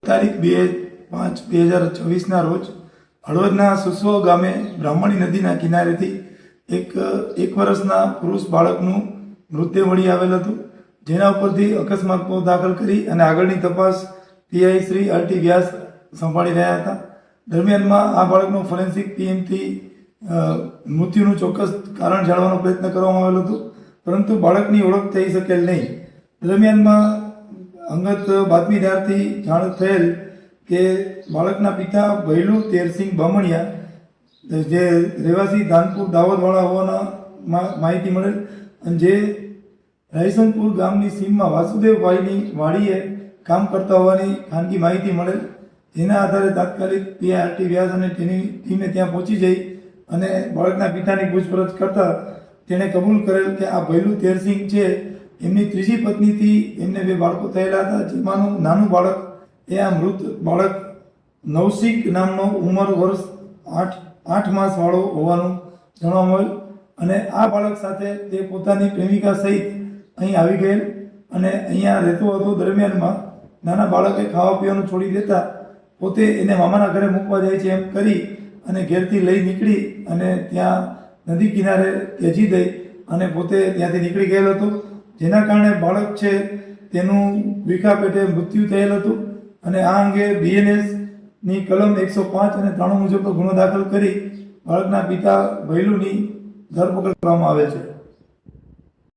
તારીખ 2/5/2024 રોજ હળવદના સુસવો ગામે બ્રાહ્મણી નદીના કિનારેથી એક વર્ષના પુરુષ બાળકનું મૃતદેહ મળી આવેલ હતું, જેના ઉપરથી અકસ્માતનો દાખલ કરી અને આગળની તપાસ પીઆઈ શ્રી આરટી વ્યાસ સંભાળી રહ્યા હતા. દરમિયાનમાં આ બાળકનું ફોરેન્સિક ટીમથી મૃત્યુનું ચોક્કસ કારણ જાણવાનો પ્રયત્ન કરવામાં આવેલો હતો, પરંતુ બાળકની ઓળખ થઈ શકેલ નહીં. દરમિયાનમાં અંગત બાતમીદારથી જાણ થયેલ કે બાળકના પિતા ભૈલુ તેરસિંહ બામણિયા, જે રહેવાસી ધાનપુર દાહોદવાળા હોવાના માહિતી મળેલ અને જે રાયસનપુર ગામની સીમમાં વાસુદેવભાઈની વાડીએ કામ કરતા હોવાની ખાનગી માહિતી મળેલ. જેના આધારે તાત્કાલિક પીઆઈ આરટી વ્યાસ અને તેની ટીમે ત્યાં પહોંચી જઈ અને બાળકના પિતાની પૂછપરછ કરતા તેણે કબૂલ કરેલ કે આ ભૈલુ તેરસિંહ છે એમની ત્રીજી પત્નીથી એમને 2 બાળકો થયેલા હતા, જેમાંનું નાનું બાળક એ આ મૃત બાળક નવશિક નામનો ઉંમર વર્ષ 8 માસ વાળો હોવાનું જાણવા મળેલ. અને આ બાળક સાથે તે પોતાની પ્રેમિકા સહિત અહીં આવી ગયેલ અને અહીંયા રહેતો હતો. દરમિયાનમાં નાના બાળકે ખાવા પીવાનું છોડી દેતા પોતે એને મામાના ઘરે મૂકવા જાય છે એમ કરી અને ઘેરથી લઈ નીકળી અને ત્યાં નદી કિનારે ત્યજી દઈ અને પોતે ત્યાંથી નીકળી ગયેલ હતો, જેના કારણે બાળક છે તેનું વિખા પેટે મૃત્યુ થયેલ હતું. અને આ અંગે BNSની કલમ 105 અને 93 મુજબનો ગુનો દાખલ કરી બાળકના પિતા ભૈલુની ધરપકડ કરવામાં આવેલ છે.